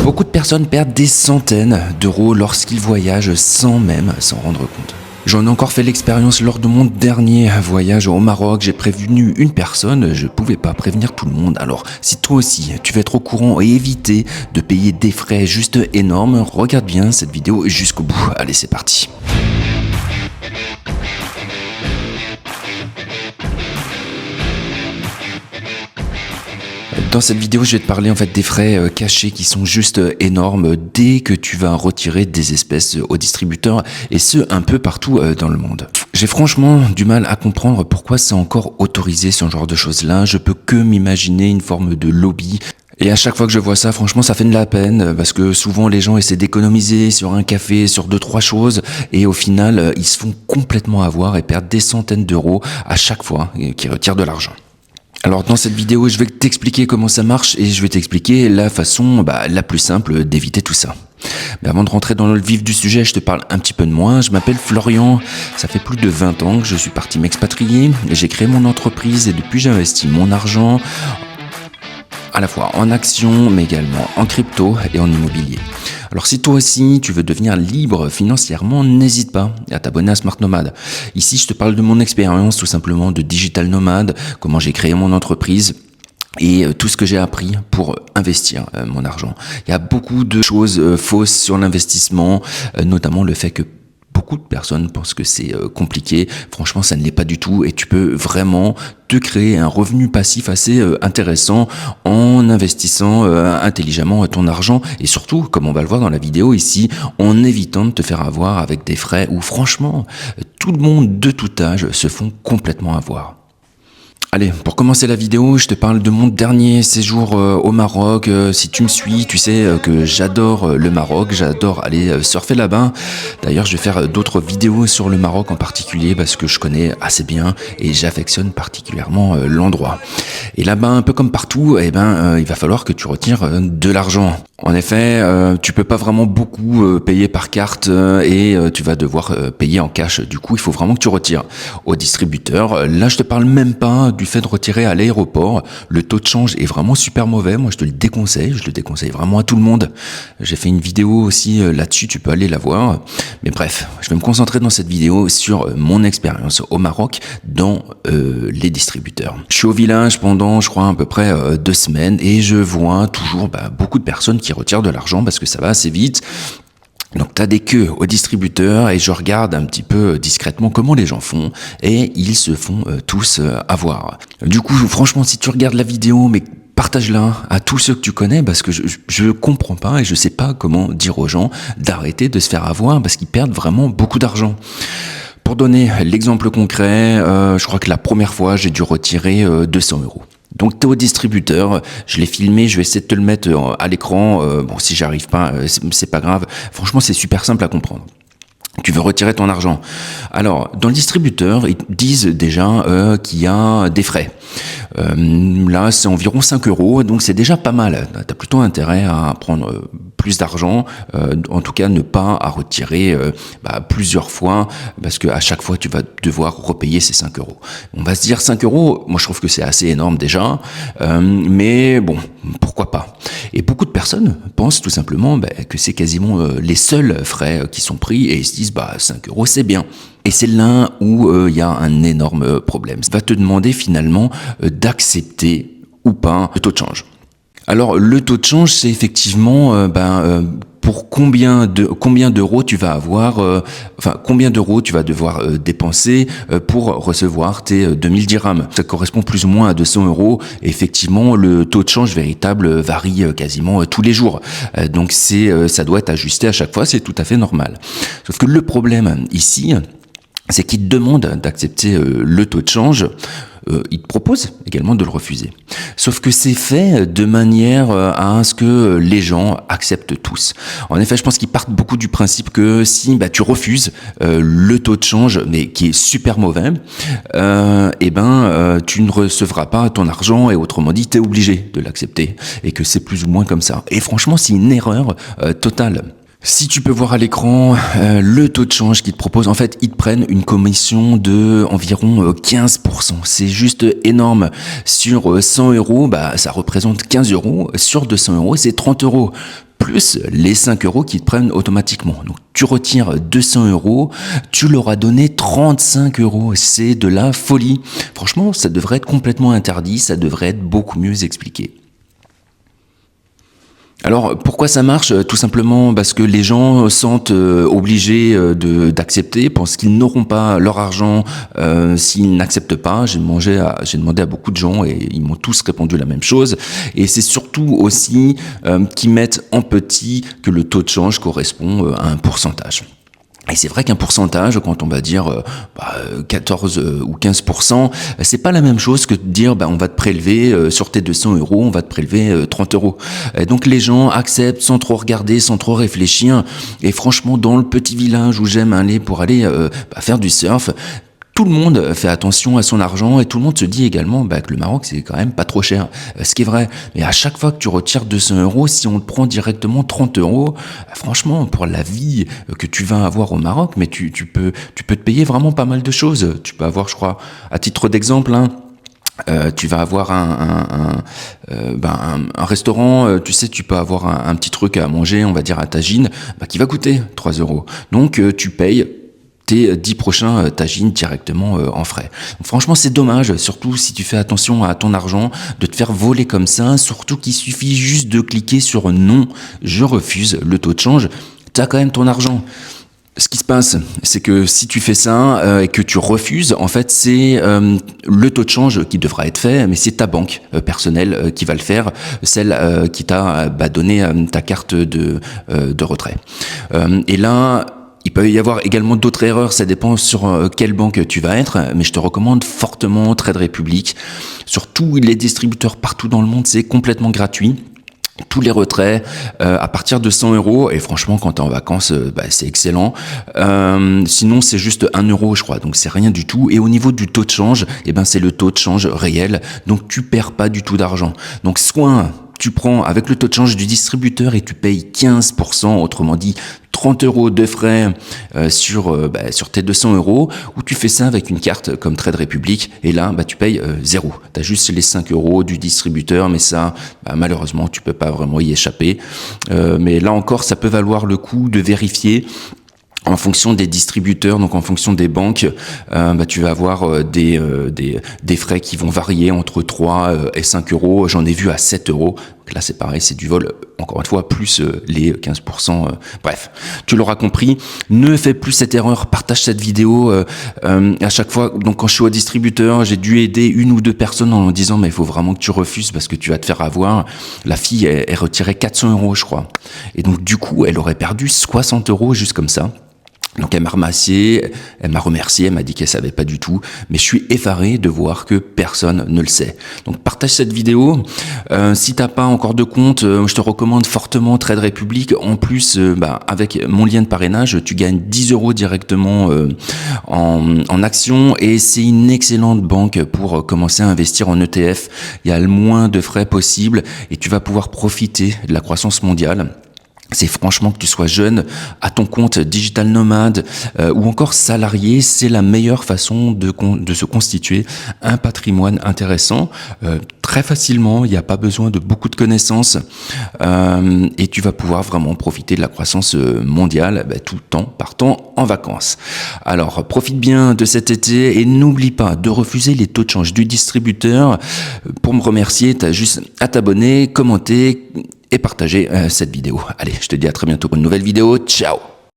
Beaucoup de personnes perdent des centaines d'euros lorsqu'ils voyagent sans même s'en rendre compte. J'en ai encore fait l'expérience lors de mon dernier voyage au Maroc. J'ai prévenu une personne, je pouvais pas prévenir tout le monde. Alors, si toi aussi, tu veux être au courant et éviter de payer des frais juste énormes, regarde bien cette vidéo jusqu'au bout. Allez, c'est parti. Dans cette vidéo, je vais te parler en fait des frais cachés qui sont juste énormes dès que tu vas retirer des espèces au distributeur, et ce un peu partout dans le monde. J'ai franchement du mal à comprendre pourquoi c'est encore autorisé ce genre de choses-là. Je peux que m'imaginer une forme de lobby. Et à chaque fois que je vois ça, franchement, ça fait de la peine parce que souvent les gens essaient d'économiser sur un café, sur 2-3 choses, et au final, ils se font complètement avoir et perdent des centaines d'euros à chaque fois qu'ils retirent de l'argent. Alors dans cette vidéo, je vais t'expliquer comment ça marche et je vais t'expliquer la façon la plus simple d'éviter tout ça. Mais avant de rentrer dans le vif du sujet, je te parle un petit peu de moi. Je m'appelle Florian, ça fait plus de 20 ans que je suis parti m'expatrier. J'ai créé mon entreprise et depuis j'investis mon argent à la fois en actions, mais également en crypto et en immobilier. Alors si toi aussi tu veux devenir libre financièrement, n'hésite pas à t'abonner à Smart Nomad. Ici je te parle de mon expérience tout simplement de digital nomade, comment j'ai créé mon entreprise et tout ce que j'ai appris pour investir mon argent. Il y a beaucoup de choses fausses sur l'investissement, notamment le fait que beaucoup de personnes pensent que c'est compliqué. Franchement, ça ne l'est pas du tout et tu peux vraiment te créer un revenu passif assez intéressant en investissant intelligemment ton argent et surtout, comme on va le voir dans la vidéo ici, en évitant de te faire avoir avec des frais où franchement, tout le monde de tout âge se font complètement avoir. Allez, pour commencer la vidéo, je te parle de mon dernier séjour au Maroc. Si tu me suis, tu sais que j'adore le Maroc, j'adore aller surfer là-bas. D'ailleurs, je vais faire d'autres vidéos sur le Maroc en particulier parce que je connais assez bien et j'affectionne particulièrement l'endroit. Et là-bas, un peu comme partout, il va falloir que tu retires de l'argent. En effet, tu peux pas vraiment beaucoup payer par carte et tu vas devoir payer en cash. Du coup, il faut vraiment que tu retires au distributeur. Là, je te parle même pas du fait de retirer à l'aéroport. Le taux de change est vraiment super mauvais. Moi, je le déconseille vraiment à tout le monde. J'ai fait une vidéo aussi là-dessus, tu peux aller la voir. Mais bref, je vais me concentrer dans cette vidéo sur mon expérience au Maroc dans les distributeurs. Je suis au village pendant, je crois, à peu près 2 semaines et je vois toujours beaucoup de personnes qui retirent de l'argent parce que ça va assez vite. Donc tu as des queues au distributeur et je regarde un petit peu discrètement comment les gens font et ils se font tous avoir. Du coup, franchement, si tu regardes la vidéo, mais partage-la à tous ceux que tu connais parce que je comprends pas et je sais pas comment dire aux gens d'arrêter de se faire avoir parce qu'ils perdent vraiment beaucoup d'argent. Pour donner l'exemple concret, je crois que la première fois, j'ai dû retirer 200 euros. Donc tu es au distributeur, je l'ai filmé, je vais essayer de te le mettre à l'écran. Bon, si j'arrive pas, c'est pas grave. Franchement, c'est super simple à comprendre. Tu veux retirer ton argent. Alors, dans le distributeur, ils disent déjà qu'il y a des frais. Là, c'est environ 5 euros, donc c'est déjà pas mal. Tu as plutôt intérêt à prendre plus d'argent, en tout cas ne pas à retirer plusieurs fois, parce qu'à chaque fois, tu vas devoir repayer ces 5 euros. On va se dire 5 euros, moi je trouve que c'est assez énorme déjà, mais bon, pourquoi pas. Et beaucoup de personnes pensent tout simplement que c'est quasiment les seuls frais qui sont pris et ils se disent 5 euros c'est bien. Et c'est là où il y a un énorme problème. Ça va te demander finalement d'accepter ou pas le taux de change. Alors le taux de change, c'est effectivement pour combien d'euros tu vas avoir, combien d'euros tu vas devoir dépenser pour recevoir tes 2000 dirhams. Ça correspond plus ou moins à 200 euros. Effectivement, le taux de change véritable varie quasiment tous les jours. Donc ça doit être ajusté à chaque fois, c'est tout à fait normal. Sauf que le problème ici, c'est qu'ils te demandent d'accepter le taux de change. Ils te proposent également de le refuser. Sauf que c'est fait de manière à ce que les gens acceptent tous. En effet, je pense qu'ils partent beaucoup du principe que si tu refuses le taux de change, mais qui est super mauvais, tu ne recevras pas ton argent et autrement dit, tu es obligé de l'accepter et que c'est plus ou moins comme ça. Et franchement, c'est une erreur totale. Si tu peux voir à l'écran le taux de change qu'ils te proposent, en fait, ils te prennent une commission de environ 15%. C'est juste énorme. Sur 100 euros, ça représente 15 euros. Sur 200 euros, c'est 30 euros. plus les 5 euros qui te prennent automatiquement. Donc tu retires 200 euros, tu leur as donné 35 euros. C'est de la folie. Franchement, ça devrait être complètement interdit, ça devrait être beaucoup mieux expliqué. Alors pourquoi ça marche? Tout simplement parce que les gens se sentent obligés d'accepter, pensent qu'ils n'auront pas leur argent s'ils n'acceptent pas. J'ai demandé à beaucoup de gens et ils m'ont tous répondu la même chose. Et c'est surtout aussi qu'ils mettent en petit que le taux de change correspond à un pourcentage. Et c'est vrai qu'un pourcentage, quand on va dire 14 ou 15%, c'est pas la même chose que de dire on va te prélever sur tes 200 euros, on va te prélever 30 euros. Et donc les gens acceptent sans trop regarder, sans trop réfléchir. Et franchement, dans le petit village où j'aime aller pour aller faire du surf, tout le monde fait attention à son argent et tout le monde se dit également que le Maroc c'est quand même pas trop cher, ce qui est vrai. Mais à chaque fois que tu retires 200 euros, si on te prend directement 30 euros, franchement pour la vie que tu vas avoir au Maroc, mais tu peux te payer vraiment pas mal de choses. Tu peux avoir, je crois, à titre d'exemple, tu vas avoir un restaurant, tu sais, tu peux avoir un petit truc à manger, on va dire à tagine, qui va coûter 3 euros. Donc tu payes tes 10 prochains tagines directement en frais. Donc, franchement, c'est dommage, surtout si tu fais attention à ton argent, de te faire voler comme ça, surtout qu'il suffit juste de cliquer sur non, je refuse le taux de change, tu as quand même ton argent. Ce qui se passe, c'est que si tu fais ça et que tu refuses, en fait, c'est le taux de change qui devra être fait, mais c'est ta banque personnelle qui va le faire, celle qui t'a donné ta carte de retrait. Et là, il peut y avoir également d'autres erreurs, ça dépend sur quelle banque tu vas être, mais je te recommande fortement Trade Republic. Sur tous les distributeurs partout dans le monde, c'est complètement gratuit. Tous les retraits à partir de 100 euros, et franchement quand t'es en vacances c'est excellent. Sinon c'est juste 1 euro je crois, donc c'est rien du tout. Et au niveau du taux de change, c'est le taux de change réel, donc tu perds pas du tout d'argent. Donc soit tu prends avec le taux de change du distributeur et tu payes 15%, autrement dit 30 euros de frais sur tes 200 euros, ou tu fais ça avec une carte comme Trade Republic et là tu payes 0. Tu as juste les 5 euros du distributeur, mais ça malheureusement tu peux pas vraiment y échapper. Mais là encore ça peut valoir le coup de vérifier. En fonction des distributeurs, donc en fonction des banques, tu vas avoir des frais qui vont varier entre 3 et 5 euros. J'en ai vu à 7 euros. Donc là, c'est pareil, c'est du vol, encore une fois, plus les 15%. Bref, tu l'auras compris. Ne fais plus cette erreur. Partage cette vidéo. À chaque fois, donc quand je suis au distributeur, j'ai dû aider une ou deux personnes en disant mais il faut vraiment que tu refuses parce que tu vas te faire avoir. La fille, elle retirait 400 euros, je crois. Et donc, du coup, elle aurait perdu 60 euros juste comme ça. Donc elle m'a remercié, elle m'a dit qu'elle savait pas du tout, mais je suis effaré de voir que personne ne le sait. Donc partage cette vidéo. Si t'as pas encore de compte, je te recommande fortement Trade Republic. En plus, avec mon lien de parrainage, tu gagnes 10 euros directement en actions et c'est une excellente banque pour commencer à investir en ETF. Il y a le moins de frais possible et tu vas pouvoir profiter de la croissance mondiale. C'est franchement que tu sois jeune, à ton compte digital nomade ou encore salarié, c'est la meilleure façon de se constituer un patrimoine intéressant très facilement. Il n'y a pas besoin de beaucoup de connaissances et tu vas pouvoir vraiment profiter de la croissance mondiale tout en partant en vacances. Alors profite bien de cet été et n'oublie pas de refuser les taux de change du distributeur. Pour me remercier, tu as juste à t'abonner, commenter et partager cette vidéo. Allez, je te dis à très bientôt pour une nouvelle vidéo. Ciao!